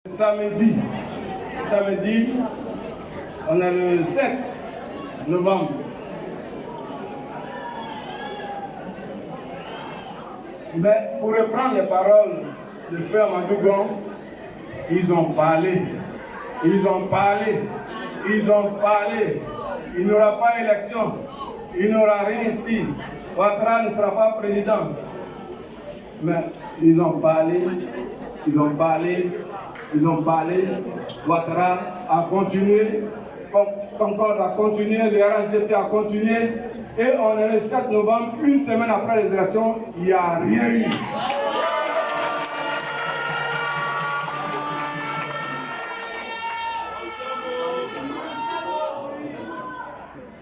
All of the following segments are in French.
Samedi, on a le 7 novembre. Mais pour reprendre les paroles de frère Madougon, ils ont parlé. Il n'y aura pas d'élection. Il n'y aura rien ici. Ouattara ne sera pas président. Mais ils ont parlé. Ouattara a continué. Concorde a continué. Le RHDP a continué. Et on est le 7 novembre, une semaine après les élections, il n'y a rien eu.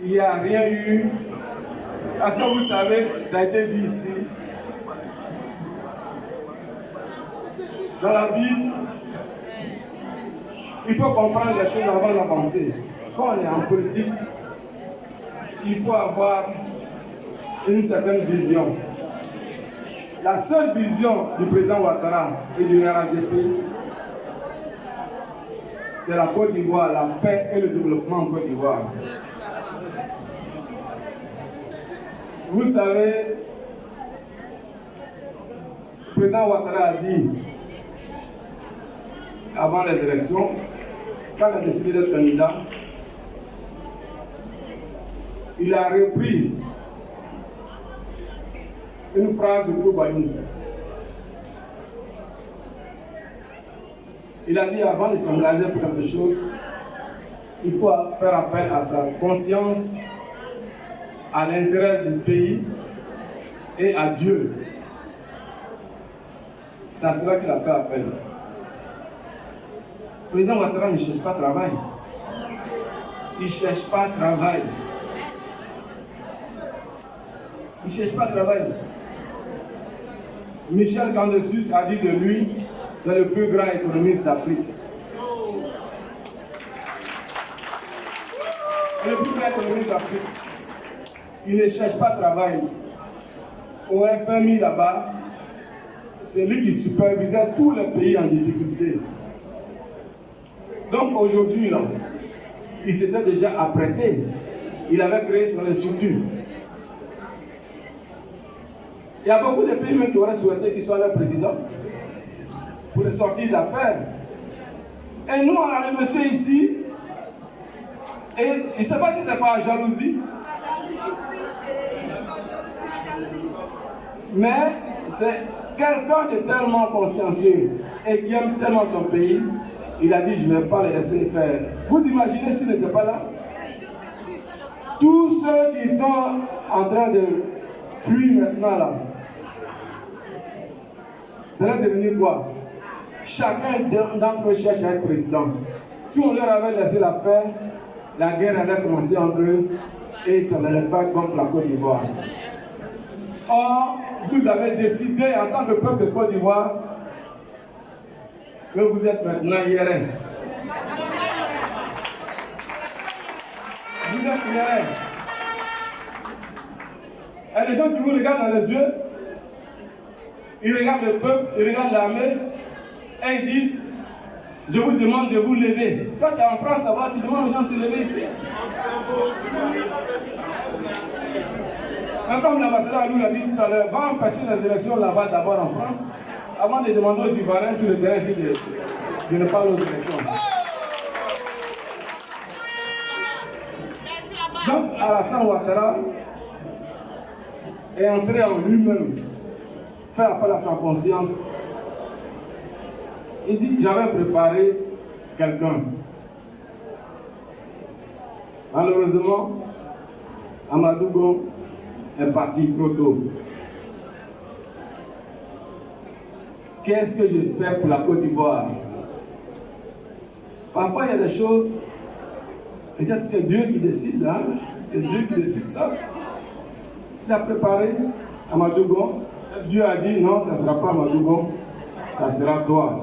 Il n'y a rien eu. Parce que vous savez, ça a été dit ici. Dans la vie, il faut comprendre les choses avant d'avancer. Quand on est en politique, il faut avoir une certaine vision. La seule vision du président Ouattara et du RHDP, c'est la Côte d'Ivoire, la paix et le développement en Côte d'Ivoire. Vous savez, le président Ouattara a dit, avant les élections, quand il a décidé d'être candidat, il a repris une phrase de Koubaï. Il a dit avant de s'engager pour quelque chose, il faut faire appel à sa conscience, à l'intérêt du pays et à Dieu. C'est à cela qu'il a fait appel. Le président Ouattara ne cherche pas de travail. Il ne cherche pas de travail. Michel Candesus a dit de lui, c'est le plus grand économiste d'Afrique. Le plus grand économiste d'Afrique. Il ne cherche pas de travail. Au FMI là-bas, c'est lui qui supervisait tous les pays en difficulté. Donc aujourd'hui, là, il s'était déjà apprêté. Il avait créé son institut. Il y a beaucoup de pays qui auraient souhaité qu'il soit leur président pour les sortir d'affaires. Et nous, on a le monsieur ici, et je ne sais pas si c'est pas la jalousie, mais c'est quelqu'un de tellement consciencieux et qui aime tellement son pays, il a dit je ne vais pas les laisser faire. Vous imaginez s'il n'était pas là? Tous ceux qui sont en train de fuir maintenant là, ça va devenir quoi? Chacun d'entre eux cherche à être président. Si on leur avait laissé la faire, la guerre allait commencer entre eux et ça n'allait pas contre la Côte d'Ivoire. Or, vous avez décidé en tant que peuple de Côte d'Ivoire que vous êtes maintenant IRN. Vous êtes IRN. Et les gens qui vous regardent dans les yeux, ils regardent le peuple, ils regardent l'armée, et ils disent, je vous demande de vous lever. Toi, tu es en France, ça va, tu demandes aux gens de se lever ici. Comme l'ambassadeur nous l'a dit tout à l'heure, va empêcher les élections là-bas d'abord en France, avant de demander aux Ivoiriens sur le terrain ici de ne pas aller aux élections. Donc, Alassane Ouattara est entré en lui-même, fait appel à sa conscience. Il dit, j'avais préparé quelqu'un. Malheureusement, Amadougon est parti trop tôt. Qu'est-ce que je fais pour la Côte d'Ivoire? Parfois, il y a des choses, peut-être c'est Dieu qui décide, hein? C'est Dieu qui décide ça. Il a préparé Amadougon. Dieu a dit, non, ça ne sera pas Amadougon, ça sera toi.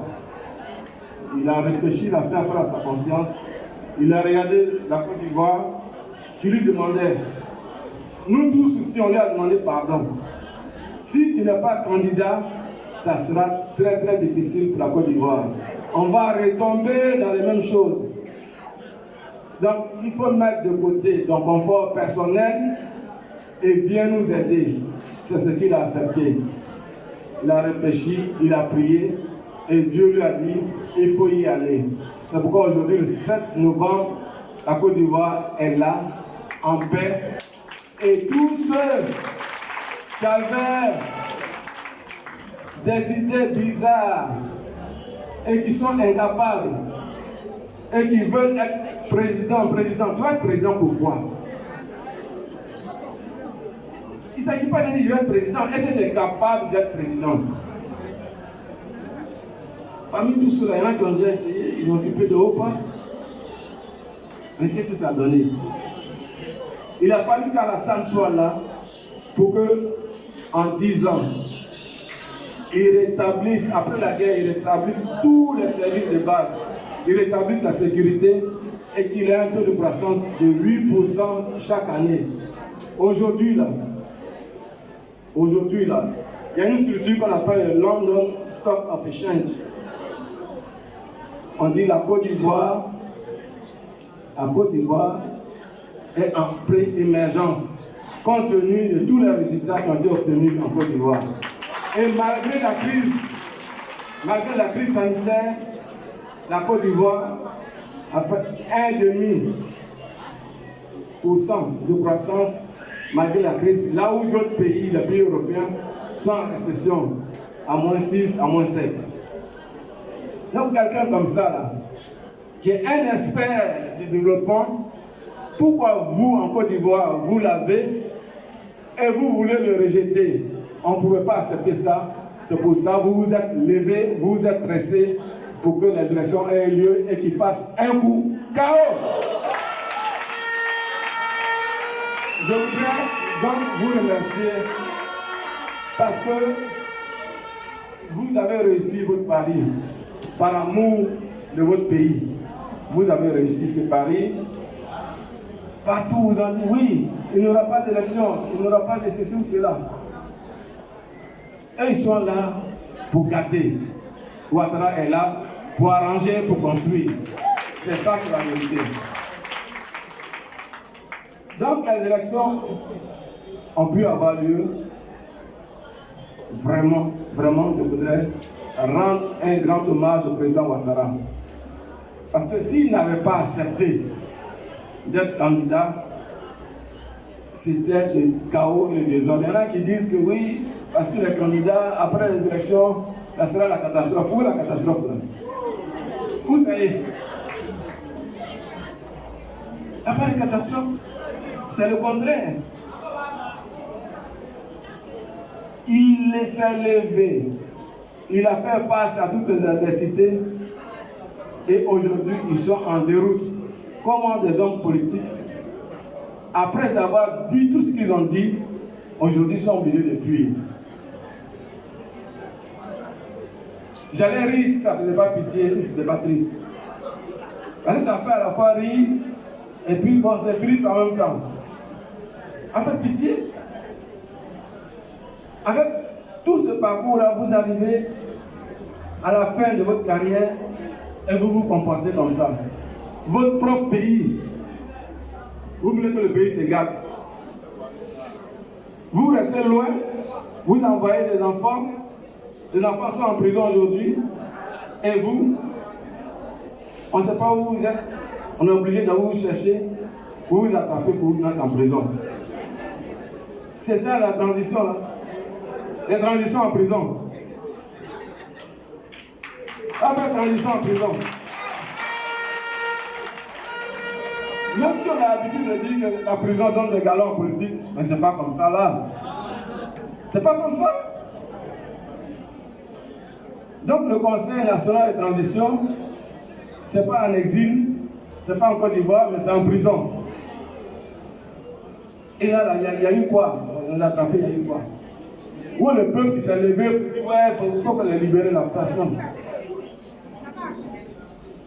Il a réfléchi, il a fait appel à sa conscience. Il a regardé la Côte d'Ivoire qui lui demandait. Nous tous aussi, on lui a demandé pardon. Si tu n'es pas candidat, ça sera très très difficile pour la Côte d'Ivoire. on va retomber dans les mêmes choses. Donc, il faut mettre de côté ton confort personnel et bien nous aider. C'est ce qu'il a accepté. Il a réfléchi, il a prié et Dieu lui a dit, il faut y aller. C'est pourquoi aujourd'hui, le 7 novembre, la Côte d'Ivoire est là, en paix. Et tous ceux qui avaient des idées bizarres et qui sont incapables et qui veulent être président. Tu vas être président pourquoi? Il ne s'agit pas de dire je vais être président. Est-ce que tu es capable d'être président? Parmi tous ceux-là, il y en a qui ont déjà essayé, ils ont occupé de hauts postes. Mais qu'est-ce que ça a donné? Il a fallu qu'Alassane soit là pour que, en 10 ans, il rétablisse, après la guerre, il rétablisse tous les services de base. Il rétablisse la sécurité et qu'il ait un taux de croissance de 8% chaque année. Aujourd'hui, il y a une structure qu'on appelle le London Stock of Exchange. On dit la Côte d'Ivoire est en pré-émergence, compte tenu de tous les résultats qui ont été obtenus en Côte d'Ivoire. Et malgré la crise sanitaire, la Côte d'Ivoire a fait 1,5% de croissance malgré la crise, là où d'autres pays, les pays européens, sont en récession, à -6, à -7. Donc quelqu'un comme ça, là, qui est un expert du développement, pourquoi vous, en Côte d'Ivoire, vous l'avez et vous voulez le rejeter? On ne pouvait pas accepter ça. C'est pour ça que vous vous êtes levé, vous vous êtes pressé pour que les élections aient lieu et qu'ils fassent un coup KO. Je voudrais donc vous remercier parce que vous avez réussi votre pari par amour de votre pays. Vous avez réussi ce pari. Partout vous en dites oui, il n'y aura pas d'élection, il n'y aura pas de ceci ou cela. Et ils sont là pour gâter. Ouattara est là pour arranger, pour construire. C'est ça qui est la vérité. Donc les élections ont pu avoir lieu. Vraiment, je voudrais rendre un grand hommage au président Ouattara. Parce que s'il n'avait pas accepté d'être candidat, c'était le chaos et le désordre. Il y en a qui disent que oui, parce que les candidats, après les élections, ça sera la catastrophe. Où est la catastrophe là? Où ça y est? Il n'y a pas de catastrophe. C'est le contraire. Il s'est levé. Il a fait face à toutes les adversités. Et aujourd'hui, ils sont en déroute. Comment des hommes politiques, après avoir dit tout ce qu'ils ont dit, aujourd'hui sont obligés de fuir. J'allais rire si ça ne faisait pas pitié, si ce n'était pas triste. Parce que ça fait à la fois rire, et puis bon, c'est triste en même temps. En fait, pitié. Avec tout ce parcours-là, vous arrivez à la fin de votre carrière et vous vous comportez comme ça. Votre propre pays, vous voulez que le pays se gâte. Vous restez loin, vous envoyez des enfants, les enfants sont en prison aujourd'hui, et vous, on ne sait pas où vous êtes, on est obligé d'aller vous chercher, pour vous attraper, pour vous mettre en prison. C'est ça la transition là. Les transitions en prison. On fait transition en prison. Même si on a l'habitude de dire que la prison donne des galons politiques, mais c'est pas comme ça là. C'est pas comme ça. Donc le Conseil national de transition, c'est pas en exil, c'est pas en Côte d'Ivoire, mais c'est en prison. Et là, il y a eu quoi? On l'a attrapé, il y a eu quoi? Où le peuple qui s'est levé pour dire ouais, il faut qu'on ait libéré la personne.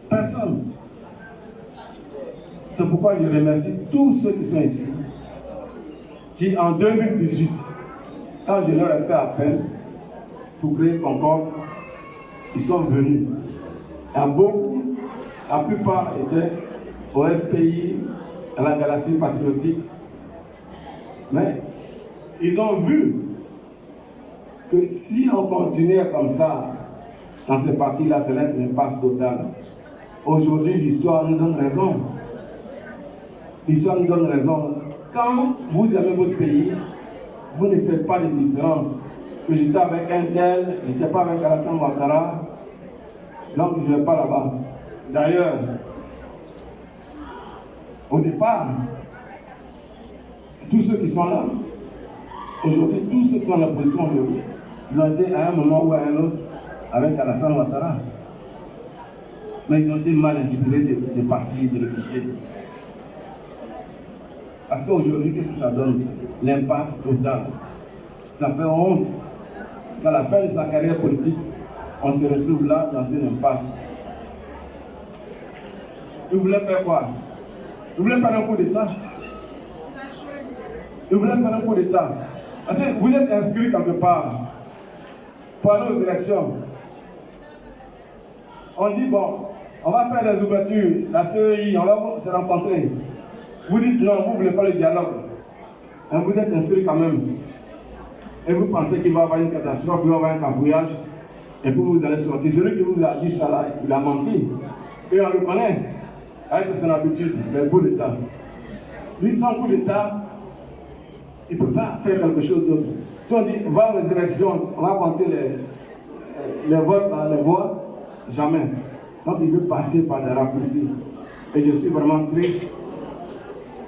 Personne. C'est pourquoi je remercie tous ceux qui sont ici, qui en 2018, quand je leur ai fait appel pour créer Concorde, ils sont venus. Il y a beaucoup, la plupart étaient au FPI, à la Galaxie patriotique. Mais ils ont vu que si on continuait comme ça, dans ces partis-là, c'est une impasse totale. Aujourd'hui, l'histoire nous donne raison. L'histoire nous donne raison. Quand vous aimez votre pays, vous ne faites pas de différence. Que j'étais avec un tel, je n'étais pas avec Alassane Ouattara, donc je ne vais pas là-bas. D'ailleurs, au départ, tous ceux qui sont là, aujourd'hui, tous ceux qui sont dans la position aujourd'hui, ils ont été à un moment ou à un autre avec Alassane Ouattara. Mais ils ont été mal inspirés des partis de l'équité. Parce qu'aujourd'hui, qu'est-ce que ça donne? L'impasse totale. Ça fait honte. À la fin de sa carrière politique, on se retrouve là dans une impasse. Ils voulaient faire quoi? Ils voulaient faire un coup d'État. Ils voulaient faire un coup d'État. Parce que vous êtes inscrits quelque part pour aller aux élections. On dit, bon, on va faire des ouvertures, la CEI, on va se rencontrer. Vous dites non, vous ne voulez pas le dialogue. Mais vous êtes inscrits quand même. Et vous pensez qu'il va y avoir une catastrophe, il va y avoir un cafouillage, et puis vous allez sortir. Celui qui vous a dit ça là, il a menti. Et on le connaît. C'est son habitude, le coup d'État. Lui, sans coup d'État, il ne peut pas faire quelque chose d'autre. Si on dit, va aux élections, on va compter les votes, les voix, jamais. Donc il veut passer par des raccourcis. Et je suis vraiment triste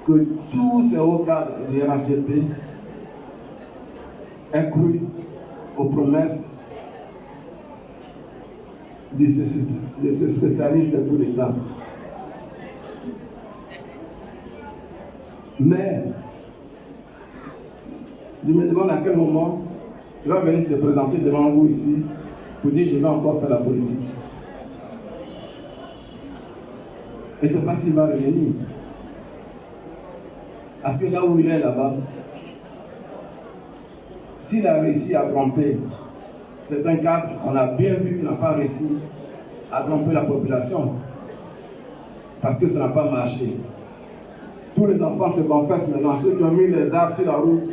que tous ces hauts cadres du RHDP aient cru aux promesses de ce spécialiste de coup d'État. Mais je me demande à quel moment il va venir se présenter devant vous ici pour dire je vais encore faire la politique. Et je ne sais pas s'il va revenir. Parce que là où il est là-bas, s'il a réussi à tromper certains cadres, on a bien vu qu'il n'a pas réussi à tromper la population. Parce que ça n'a pas marché. Tous les enfants se confessent maintenant. Ceux qui ont mis les arbres sur la route,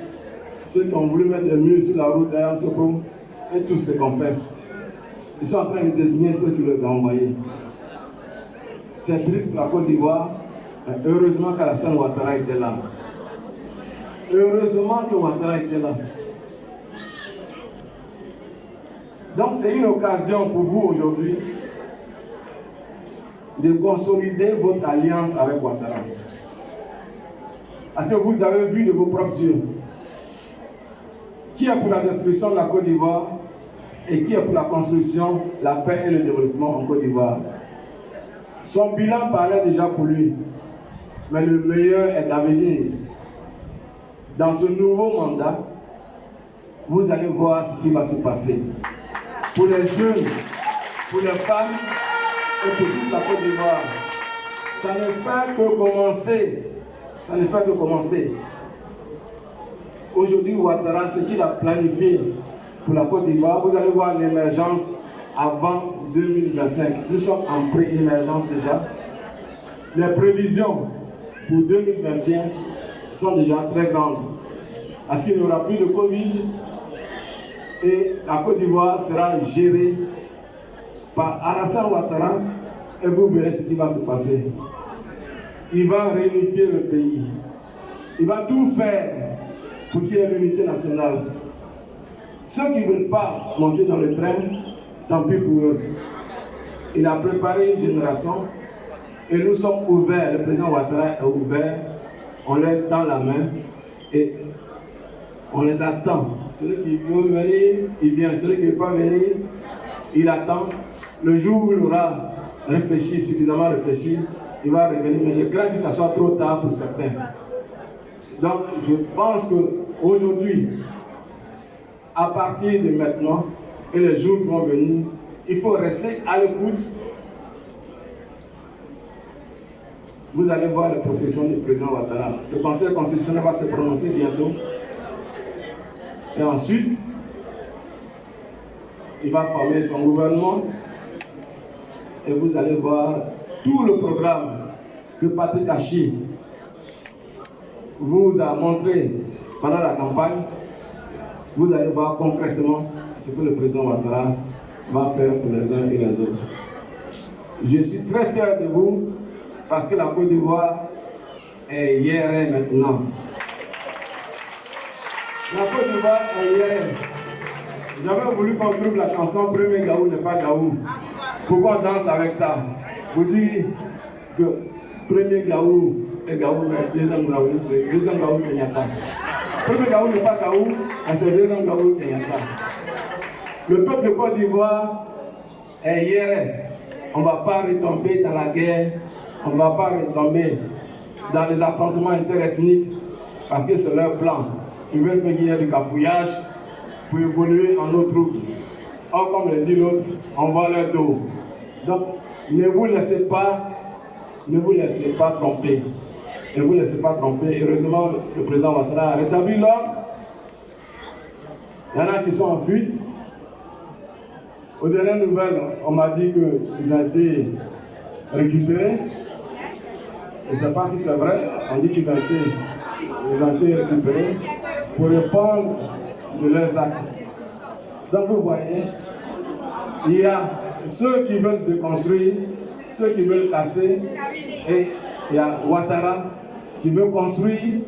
ceux qui ont voulu mettre des murs sur la route derrière Soko, et tous se confessent. Ils sont en train de désigner ceux qui les ont envoyés. C'est triste pour la Côte d'Ivoire, mais heureusement qu'Alassane Ouattara était là. Heureusement que Ouattara était là. Donc c'est une occasion pour vous aujourd'hui de consolider votre alliance avec Ouattara. Parce que vous avez vu de vos propres yeux qui est pour la destruction de la Côte d'Ivoire et qui est pour la construction, la paix et le développement en Côte d'Ivoire. Son bilan parlait déjà pour lui, mais le meilleur est à venir. Dans ce nouveau mandat, vous allez voir ce qui va se passer. Pour les jeunes, pour les femmes et pour toute la Côte d'Ivoire, ça ne fait que commencer. Ça ne fait que commencer. Aujourd'hui, Ouattara, ce qu'il a planifié pour la Côte d'Ivoire, vous allez voir l'émergence avant 2025. Nous sommes en pré-émergence déjà. Les prévisions pour 2021 sont déjà très grandes. Parce qu'il n'y aura plus de Covid et la Côte d'Ivoire sera gérée par Alassane Ouattara et vous verrez ce qui va se passer. Il va réunifier le pays. Il va tout faire pour qu'il y ait l'unité nationale. Ceux qui ne veulent pas monter dans le train, tant pis pour eux. Il a préparé une génération et nous sommes ouverts. Le président Ouattara est ouvert. On leur tend la main et on les attend. Celui qui veut venir, il vient. Celui qui ne veut pas venir, il attend. Le jour où il aura réfléchi, suffisamment réfléchi, il va revenir. Mais je crains que ça soit trop tard pour certains. Donc, je pense qu'aujourd'hui, à partir de maintenant et les jours qui vont venir, il faut rester à l'écoute. Vous allez voir la profession du président Ouattara. Le Conseil constitutionnel va se prononcer bientôt. Et ensuite, il va former son gouvernement. et vous allez voir tout le programme que Patrick Achi vous a montré pendant la campagne. Vous allez voir concrètement ce que le président Ouattara va faire pour les uns et les autres. Je suis très fier de vous parce que la Côte d'Ivoire est IRL maintenant. La Côte d'Ivoire est IRL. J'avais voulu qu'on trouve la chanson Premier Gaou n'est pas Gaou. Pourquoi on danse avec ça? Vous dites que Premier Gaou est Gaou, mais deuxième Gaou est Nyata. Premier Gaou n'est pas Gaou, mais c'est deuxième Gaou est Nyata. Le peuple de Côte d'Ivoire est IRL. On ne va pas retomber dans la guerre, on ne va pas retomber dans les affrontements interethniques parce que c'est leur plan. Ils veulent qu'il y ait du cafouillage pour évoluer en nos troupes. Or, comme le dit l'autre, on voit leur dos. Donc, ne vous laissez pas tromper. Ne vous laissez pas tromper. Heureusement, le président Ouattara a rétabli l'ordre. Il y en a qui sont en fuite. Aux dernières nouvelles, on m'a dit qu'ils ont été récupérés. Je ne sais pas si c'est vrai. On dit qu'ils ont été récupérés pour répondre de leurs actes. Donc vous voyez, il y a ceux qui veulent déconstruire, ceux qui veulent casser, et il y a Ouattara qui veut construire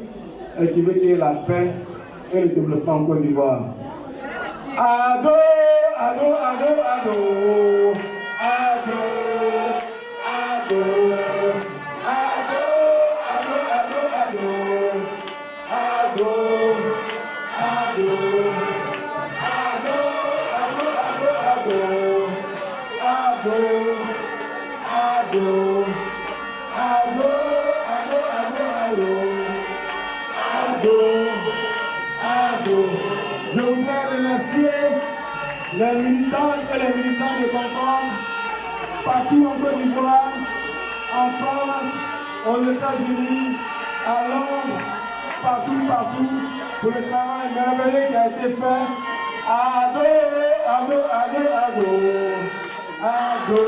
et qui veut qu'il y ait la paix et le développement en Côte d'Ivoire. Ado, ado, ado, ado, ado, ado, ado, ado, ado, ado, ado, je voudrais remercier les militants et les militants de Concorde partout en Côte d'Ivoire, en France, aux États-Unis, à Londres, partout, pour le travail merveilleux qui a été fait. Ado, ado, ado, ado, ado.